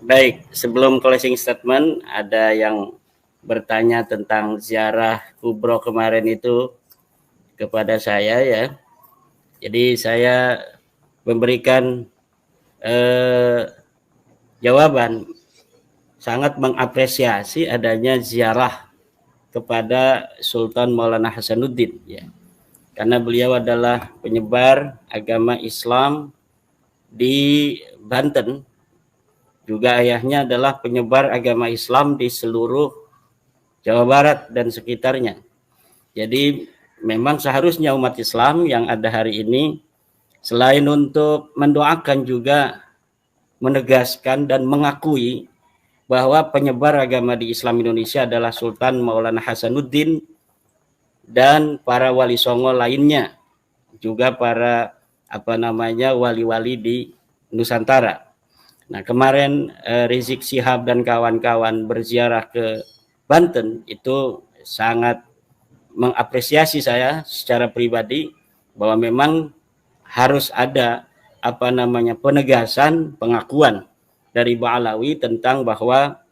Baik, sebelum closing statement, ada yang bertanya tentang ziarah kubro kemarin itu kepada saya ya. Jadi saya memberikan jawaban sangat mengapresiasi adanya ziarah kepada Sultan Maulana Hasanuddin ya. Karena beliau adalah penyebar agama Islam di Banten, juga ayahnya adalah penyebar agama Islam di seluruh Jawa Barat dan sekitarnya. Jadi memang seharusnya umat Islam yang ada hari ini selain untuk mendoakan juga menegaskan dan mengakui bahwa penyebar agama di Islam Indonesia adalah Sultan Maulana Hasanuddin dan para wali songo lainnya, juga para wali-wali di Nusantara. Nah, kemarin Rizik Syihab dan kawan-kawan berziarah ke Banten itu sangat mengapresiasi saya secara pribadi bahwa memang harus ada penegasan, pengakuan dari Ba'alawi tentang bahwa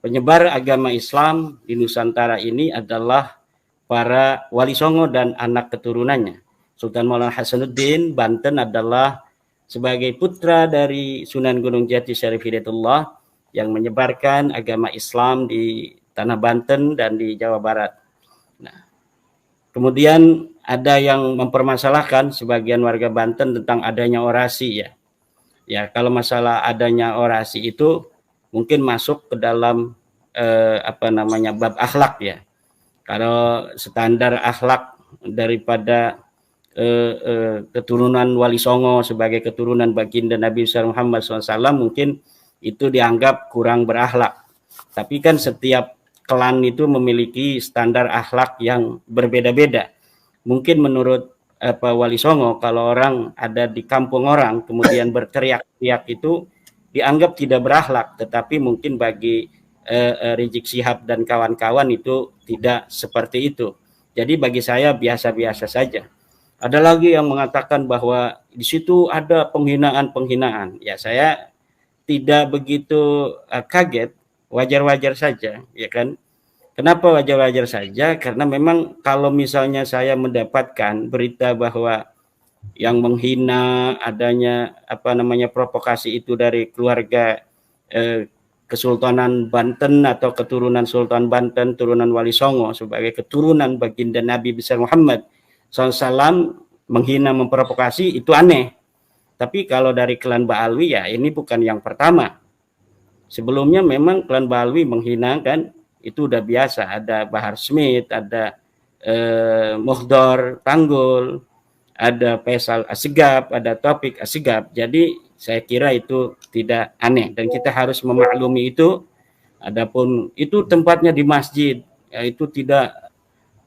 penyebar agama Islam di Nusantara ini adalah para wali songo dan anak keturunannya. Sultan Maulana Hasanuddin Banten adalah sebagai putra dari Sunan Gunung Jati Syarif Hidayatullah yang menyebarkan agama Islam di tanah Banten dan di Jawa Barat. Nah, kemudian ada yang mempermasalahkan sebagian warga Banten tentang adanya orasi ya. Ya, kalau masalah adanya orasi itu mungkin masuk ke dalam bab akhlak ya. Kalau standar akhlak daripada keturunan Wali Songo sebagai keturunan baginda Nabi Muhammad SAW mungkin itu dianggap kurang berakhlak. Tapi kan setiap klan itu memiliki standar akhlak yang berbeda-beda. Mungkin menurut Wali Songo, kalau orang ada di kampung orang kemudian berteriak-teriak itu dianggap tidak berakhlak, tetapi mungkin bagi Rizik Syihab dan kawan-kawan itu tidak seperti itu. Jadi bagi saya biasa-biasa saja. Ada lagi yang mengatakan bahwa di situ ada penghinaan-penghinaan. Ya, saya tidak begitu kaget, wajar-wajar saja, ya kan? Kenapa wajar-wajar saja? Karena memang kalau misalnya saya mendapatkan berita bahwa yang menghina adanya provokasi itu dari keluarga Kesultanan Banten atau keturunan Sultan Banten, turunan Wali Songo sebagai keturunan baginda Nabi besar Muhammad SAW menghina, memprovokasi, itu aneh. Tapi kalau dari klan Ba'alwi ya ini bukan yang pertama. Sebelumnya memang klan Ba'alwi menghina kan, itu udah biasa. Ada Bahar Smith, ada Muhdor Tanggul, ada Faisal Assegaf, ada Taufik Assegaf. Jadi saya kira itu tidak aneh dan kita harus memaklumi itu. Adapun itu tempatnya di masjid, ya itu tidak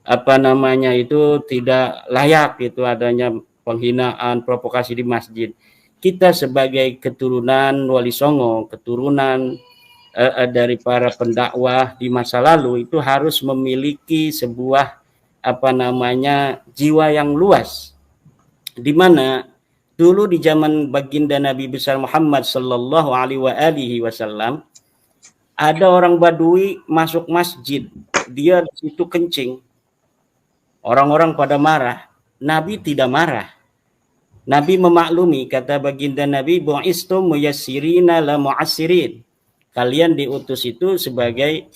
itu tidak layak itu adanya penghinaan, provokasi di masjid. Kita sebagai keturunan Wali Songo, keturunan dari para pendakwah di masa lalu itu harus memiliki sebuah jiwa yang luas, di mana dulu di zaman baginda Nabi besar Muhammad sallallahu alaihi wasallam ada orang Badui masuk masjid, dia di situ kencing. Orang-orang pada marah, Nabi tidak marah. Nabi memaklumi, kata baginda Nabi, bu'istum muyassirina la mu'assirin. Kalian diutus itu sebagai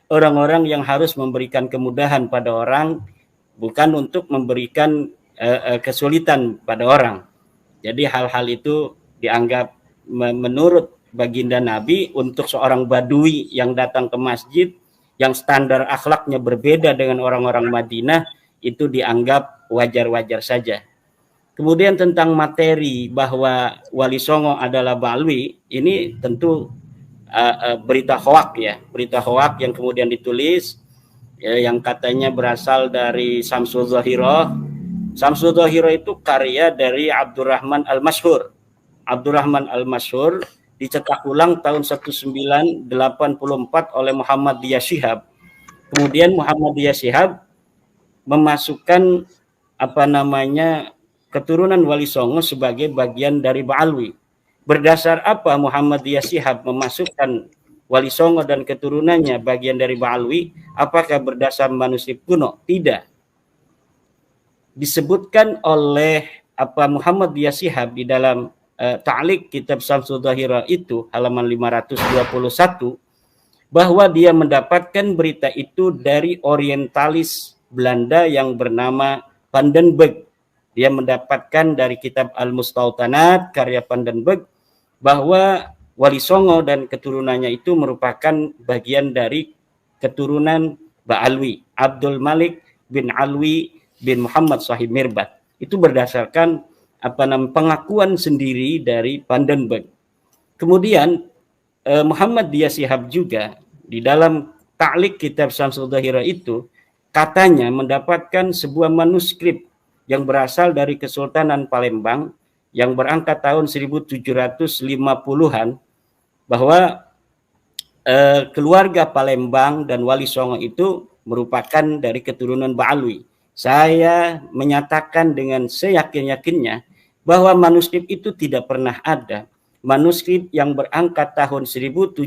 orang-orang yang harus memberikan kemudahan pada orang, bukan untuk memberikan kesulitan pada orang. Jadi hal-hal itu dianggap menurut baginda Nabi untuk seorang Badui yang datang ke masjid yang standar akhlaknya berbeda dengan orang-orang Madinah itu dianggap wajar-wajar saja. Kemudian tentang materi bahwa Wali Songo adalah Ba'alwi, ini tentu berita hoak ya, berita hoak yang kemudian ditulis ya, yang katanya berasal dari Samsul Zahirah. Samsul Zahirah itu karya dari Abdurrahman Al-Masyhur. Abdurrahman Al-Masyhur dicetak ulang tahun 1984 oleh Muhammadiyah Syihab. Kemudian Muhammadiyah Syihab memasukkan keturunan Wali Songo sebagai bagian dari Ba'alwi. Berdasar apa Muhammadiyah Shihab memasukkan Wali Songo dan keturunannya bagian dari Ba'alwi? Apakah berdasar manuskrip kuno? Tidak. Disebutkan oleh Muhammadiyah Shihab di dalam ta'liq kitab Syamsul Dhahirah itu halaman 521 bahwa dia mendapatkan berita itu dari orientalis Belanda yang bernama Van den Berg. Dia mendapatkan dari kitab Al-Mustautanat karya Van den Berg bahwa Wali Songo dan keturunannya itu merupakan bagian dari keturunan Ba'alwi, Abdul Malik bin Alwi bin Muhammad Sahib Mirbat. Itu berdasarkan pengakuan sendiri dari Van den Berg. Kemudian Muhammadiyah Shihab juga di dalam ta'liq kitab Syamsul Dhahirah itu katanya mendapatkan sebuah manuskrip yang berasal dari Kesultanan Palembang yang berangkat tahun 1750-an bahwa keluarga Palembang dan Wali Songo itu merupakan dari keturunan Ba'alwi. Saya menyatakan dengan seyakin-yakinnya bahwa manuskrip itu tidak pernah ada. Manuskrip yang berangkat tahun 1750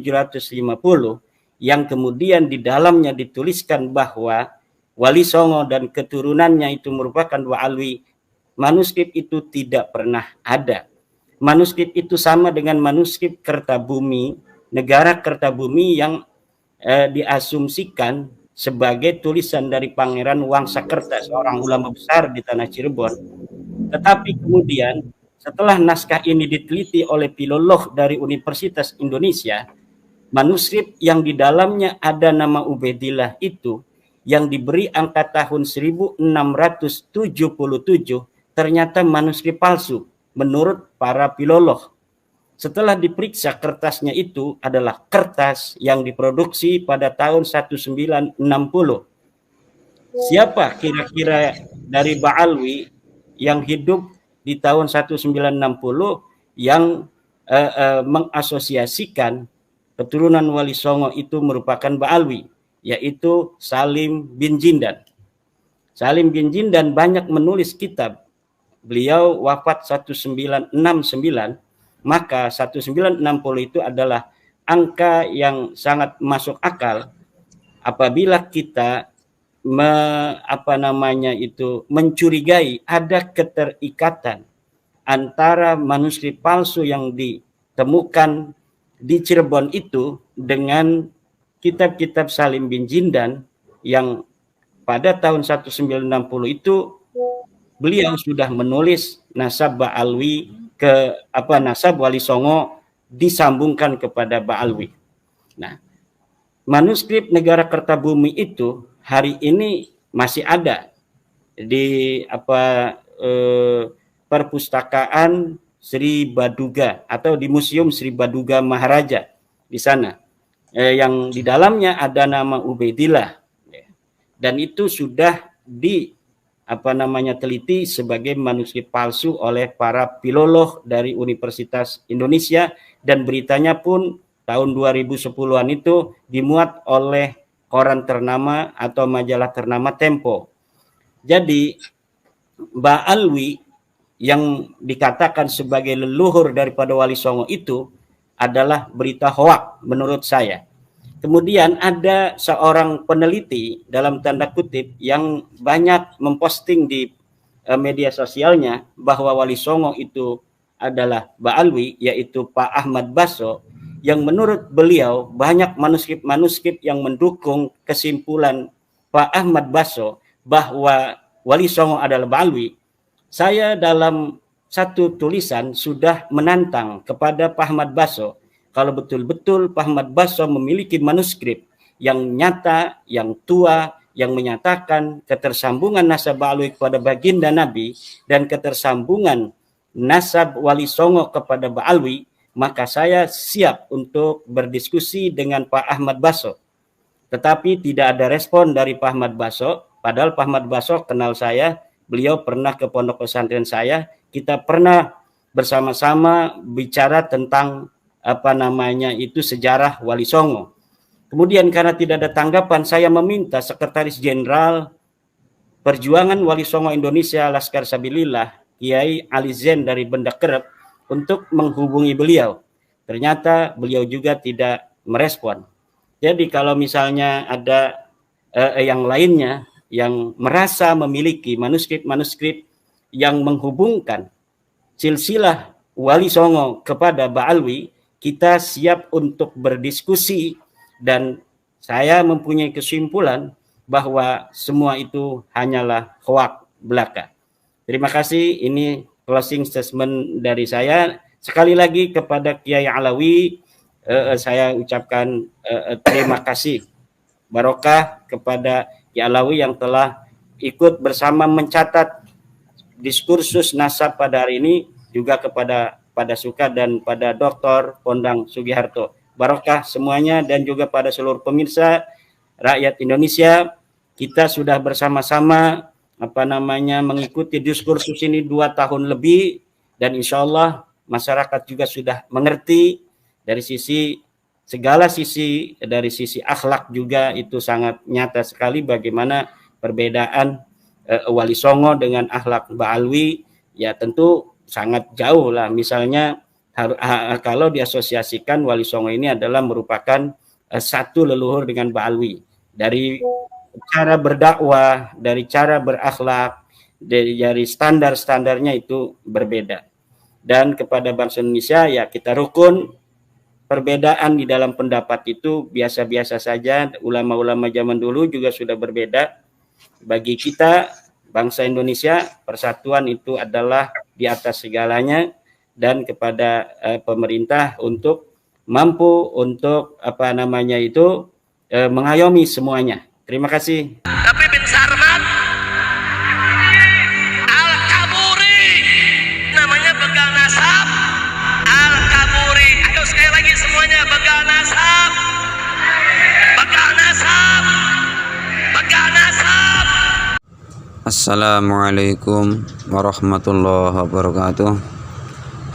yang kemudian di dalamnya dituliskan bahwa Wali Songo dan keturunannya itu merupakan Ba'alwi, manuskrip itu tidak pernah ada. Manuskrip itu sama dengan manuskrip Kertabumi, negara Kertabumi yang diasumsikan sebagai tulisan dari Pangeran Wangsakerta, seorang ulama besar di tanah Cirebon. Tetapi kemudian setelah naskah ini diteliti oleh filolog dari Universitas Indonesia, manuskrip yang di dalamnya ada nama Ubaidillah itu yang diberi angka tahun 1677 ternyata manuskrip palsu menurut para filolog. Setelah diperiksa kertasnya itu adalah kertas yang diproduksi pada tahun 1960. Siapa kira-kira dari Ba'alwi yang hidup di tahun 1960 yang mengasosiasikan keturunan Wali Songo itu merupakan Ba'alwi, yaitu Salim bin Jindan. Salim bin Jindan banyak menulis kitab. Beliau wafat 1969, maka 1960 itu adalah angka yang sangat masuk akal apabila kita mencurigai ada keterikatan antara manuskrip palsu yang ditemukan di Cirebon itu dengan kitab-kitab Salim bin Jindan yang pada tahun 1960 itu beliau sudah menulis nasab Ba'alwi nasab Wali Songo disambungkan kepada Ba'alwi. Nah, manuskrip negara Kertabumi itu hari ini masih ada di perpustakaan Sri Baduga atau di Museum Sri Baduga Maharaja di sana, yang di dalamnya ada nama Ubaidillah, dan itu sudah teliti sebagai manuskrip palsu oleh para filolog dari Universitas Indonesia, dan beritanya pun tahun 2010-an itu dimuat oleh koran ternama atau majalah ternama Tempo. Jadi Ba'alwi yang dikatakan sebagai leluhur daripada Wali Songo itu adalah berita hoak menurut saya. Kemudian ada seorang peneliti dalam tanda kutip yang banyak memposting di media sosialnya bahwa Wali Songo itu adalah Ba'alwi, yaitu Pak Ahmad Basso, yang menurut beliau banyak manuskrip-manuskrip yang mendukung kesimpulan Pak Ahmad Basso bahwa Wali Songo adalah Ba'alwi. Saya dalam satu tulisan sudah menantang kepada Pak Ahmad Basso, kalau betul-betul Pak Ahmad Basso memiliki manuskrip yang nyata, yang tua, yang menyatakan ketersambungan nasab Ba'alwi kepada baginda Nabi dan ketersambungan nasab Wali Songo kepada Ba'alwi, maka saya siap untuk berdiskusi dengan Pak Ahmad Basso. Tetapi tidak ada respon dari Pak Ahmad Basso, padahal Pak Ahmad Basso kenal saya, beliau pernah ke pondok pesantren saya, kita pernah bersama-sama bicara tentang sejarah Wali Songo. Kemudian karena tidak ada tanggapan, saya meminta Sekretaris Jenderal Perjuangan Wali Songo Indonesia Laskar Sabilillah, Kiai Ali Zain dari Benda Kerep, untuk menghubungi beliau. Ternyata beliau juga tidak merespon. Jadi kalau misalnya ada yang lainnya yang merasa memiliki manuskrip-manuskrip yang menghubungkan silsilah Wali Songo kepada Ba'alwi, kita siap untuk berdiskusi, dan saya mempunyai kesimpulan bahwa semua itu hanyalah hoak belaka. Terima kasih, ini closing statement dari saya. Sekali lagi kepada Kiai Alawi, saya ucapkan terima kasih. Barokah kepada Kiai Alawi yang telah ikut bersama mencatat diskursus nasab pada hari ini, juga kepada Suka dan pada Dr. Pondang Sugiharto. Barokah semuanya, dan juga pada seluruh pemirsa rakyat Indonesia. Kita sudah bersama-sama mengikuti diskursus ini 2 tahun lebih, dan insya Allah masyarakat juga sudah mengerti dari segala sisi, dari sisi akhlak juga itu sangat nyata sekali bagaimana perbedaan Wali Songo dengan akhlak Ba'alwi. Ya tentu sangat jauh lah. Misalnya kalau diasosiasikan Wali Songo ini adalah merupakan satu leluhur dengan Ba'alwi, dari cara berdakwah, dari cara berakhlak, dari standar-standarnya itu berbeda. Dan kepada bangsa Indonesia, ya kita rukun. Perbedaan di dalam pendapat itu biasa-biasa saja. Ulama-ulama zaman dulu juga sudah berbeda. Bagi kita bangsa Indonesia, persatuan itu adalah di atas segalanya, dan kepada pemerintah untuk mampu untuk mengayomi semuanya. Terima kasih. Tapi bin Sarman Al-Kaburi namanya begal nasab. Al-Kaburi, ayo sekali lagi semuanya, begal nasab, begal nasab, begal nasab. Assalamualaikum warahmatullahi wabarakatuh.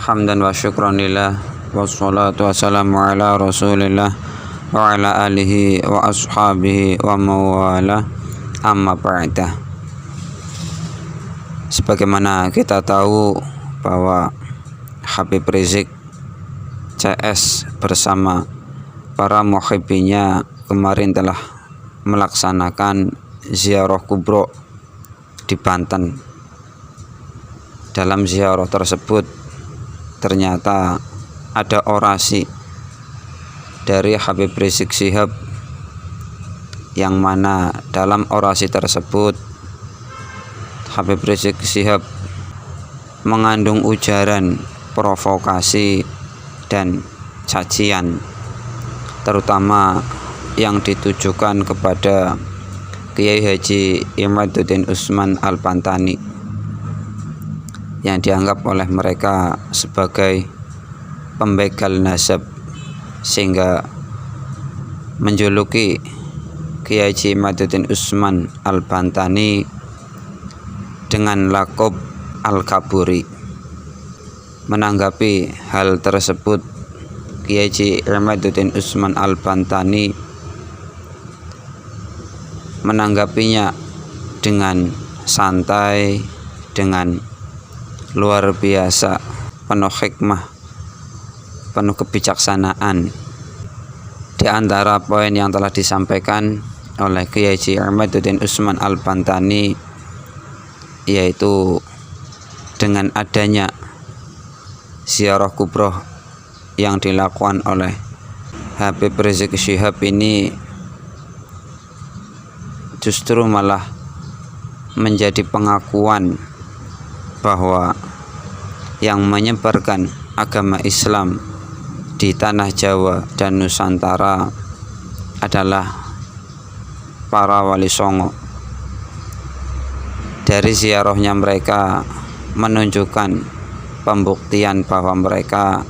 Hamdan wa syukran lillah, wassalatu wassalamu ala rasulillah wa ala alihi wa ashabihi wa mawala, amma ba'da. Sebagaimana kita tahu bahwa Habib Rizik CS bersama para muhibbinya kemarin telah melaksanakan ziarah kubro di Banten. Dalam ziarah tersebut ternyata ada orasi dari Habib Rizik Syihab, yang mana dalam orasi tersebut Habib Rizik Syihab mengandung ujaran provokasi dan cacian, terutama yang ditujukan kepada Kiai Haji Imaduddin Usman Al-Bantani, yang dianggap oleh mereka sebagai pembegal nasab, sehingga menjuluki Kiai Haji Imaduddin Usman Al-Bantani dengan lakob Al-Kaburi. Menanggapi hal tersebut, Kiai Haji Imaduddin Usman Al-Bantani menanggapinya dengan santai, dengan luar biasa, penuh hikmah, penuh kebijaksanaan. Di antara poin yang telah disampaikan oleh Kiai Haji Imaduddin Usman Al-Bantani, yaitu dengan adanya ziarah kubroh yang dilakukan oleh Habib Rizik Syihab ini justru malah menjadi pengakuan bahwa yang menyebarkan agama Islam di tanah Jawa dan Nusantara adalah para Wali Songo. Dari ziarahnya mereka menunjukkan pembuktian bahwa mereka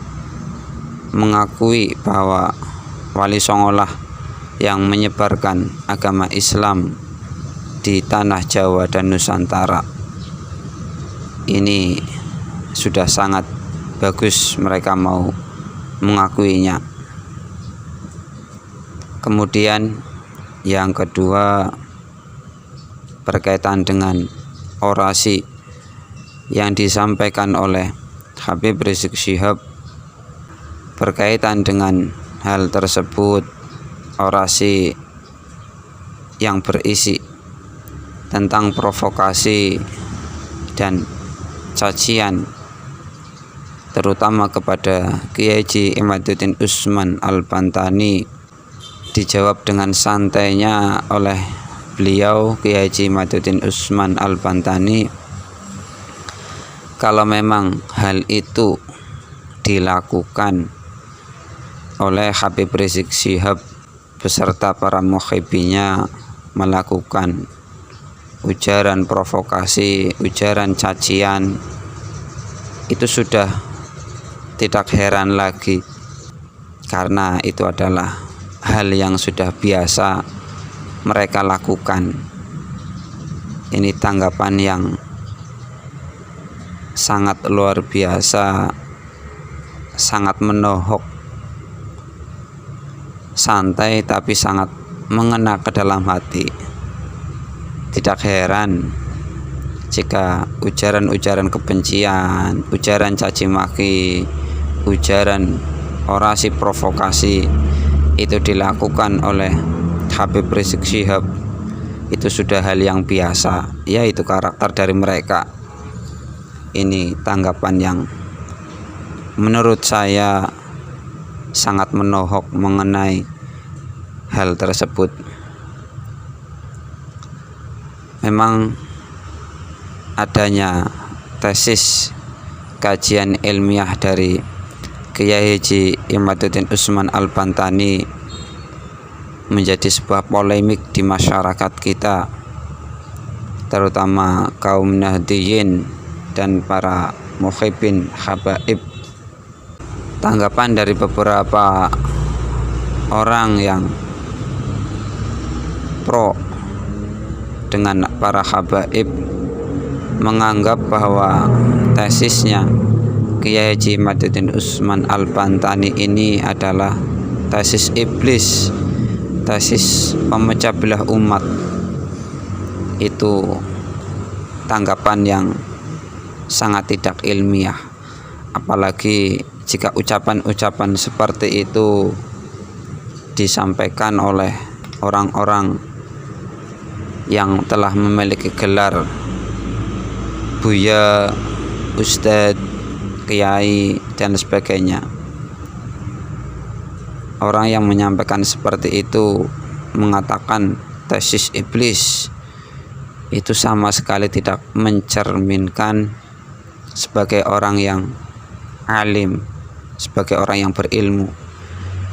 mengakui bahwa Wali Songo lah yang menyebarkan agama Islam di tanah Jawa dan Nusantara. Ini sudah sangat bagus mereka mau mengakuinya. Kemudian yang kedua, berkaitan dengan orasi yang disampaikan oleh Habib Rizik Syihab berkaitan dengan hal tersebut, orasi yang berisi tentang provokasi dan cacian terutama kepada Kiai Haji Imaduddin Usman Al-Bantani dijawab dengan santainya oleh beliau Kiai Haji Imaduddin Usman Al-Bantani, kalau memang hal itu dilakukan oleh Habib Rizik Syihab beserta para muhibbinya melakukan ujaran provokasi, ujaran cacian, itu sudah tidak heran lagi, karena itu adalah hal yang sudah biasa mereka lakukan. Ini tanggapan yang sangat luar biasa, sangat menohok, santai tapi sangat mengena ke dalam hati. Tidak heran jika ujaran-ujaran kebencian, ujaran caci maki, ujaran orasi provokasi itu dilakukan oleh Habib Rizik Syihab. Itu sudah hal yang biasa, yaitu karakter dari mereka. Ini tanggapan yang menurut saya sangat menohok mengenai hal tersebut. Memang adanya tesis kajian ilmiah dari Kiai Haji Imaduddin Usman Al-Bantani menjadi sebuah polemik di masyarakat kita, terutama kaum Nahdiyin dan para muhibbin habaib. Tanggapan dari beberapa orang yang pro dengan para habaib menganggap bahwa tesisnya Kiai Haji Imaduddin Usman Al-Bantani ini adalah tesis iblis, tesis pemecah belah umat. Itu tanggapan yang sangat tidak ilmiah, apalagi jika ucapan-ucapan seperti itu disampaikan oleh orang-orang yang telah memiliki gelar Buya, Ustadz, Kiai, dan sebagainya. Orang yang menyampaikan seperti itu mengatakan tesis iblis, itu sama sekali tidak mencerminkan sebagai orang yang alim, sebagai orang yang berilmu.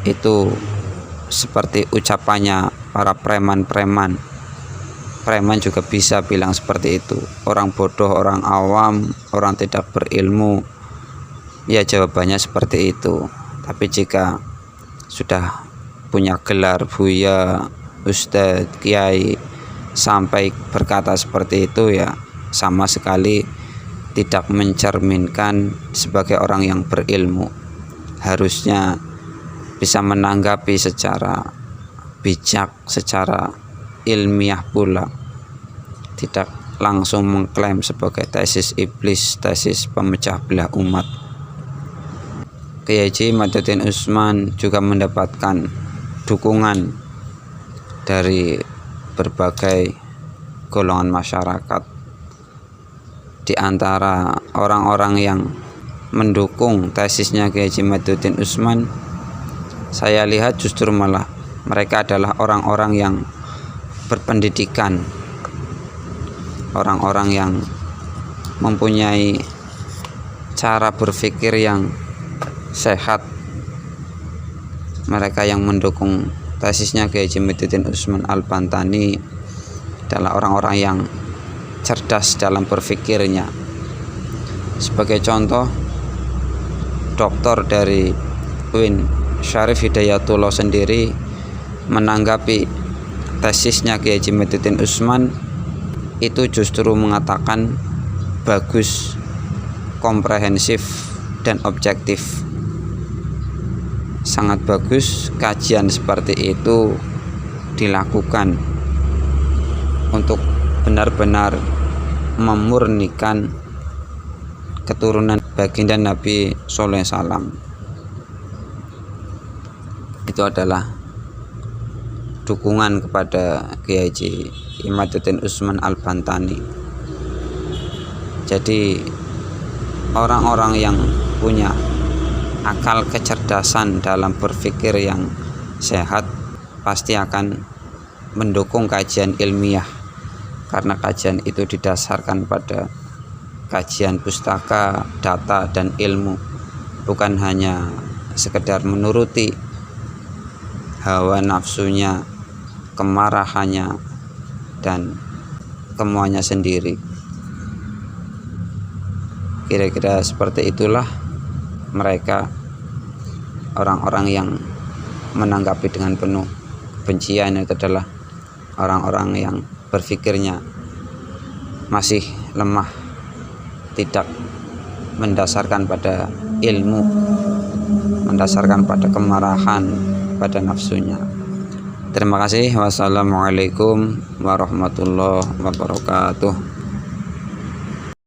Itu seperti ucapannya para preman-preman. Preman juga bisa bilang seperti itu. Orang bodoh, orang awam, orang tidak berilmu, ya jawabannya seperti itu. Tapi jika sudah punya gelar Buya, Ustadz, Kiai, sampai berkata seperti itu, ya sama sekali tidak mencerminkan sebagai orang yang berilmu. Harusnya bisa menanggapi secara bijak, secara ilmiah pula, tidak langsung mengklaim sebagai tesis iblis, tesis pemecah belah umat. Kiai Haji Imaduddin Usman juga mendapatkan dukungan dari berbagai golongan masyarakat. Di antara orang-orang yang mendukung tesisnya Kiai Haji Imaduddin Usman, saya lihat justru malah mereka adalah orang-orang yang berpendidikan, orang-orang yang mempunyai cara berpikir yang sehat. Mereka yang mendukung tesisnya Kiai Haji Imaduddin Usman Al-Bantani adalah orang-orang yang cerdas dalam berpikirnya. Sebagai contoh, doktor dari UIN Syarif Hidayatullah sendiri menanggapi tesisnya Kiai Haji Imaduddin Usman itu justru mengatakan bagus, komprehensif, dan objektif. Sangat bagus kajian seperti itu dilakukan untuk benar-benar memurnikan keturunan baginda Nabi sallallahu alaihi wasallam. Itu adalah dukungan kepada Kiai Haji Imaduddin Usman Al-Bantani. Jadi orang-orang yang punya akal kecerdasan dalam berpikir yang sehat pasti akan mendukung kajian ilmiah, karena kajian itu didasarkan pada kajian pustaka, data, dan ilmu, bukan hanya sekedar menuruti hawa nafsunya, kemarahannya, dan kemauannya sendiri. Kira-kira seperti itulah mereka, orang-orang yang menanggapi dengan penuh kebencian itu adalah orang-orang yang berpikirnya masih lemah, tidak mendasarkan pada ilmu, mendasarkan pada kemarahan, pada nafsunya. Terima kasih. Wassalamualaikum warahmatullahi wabarakatuh.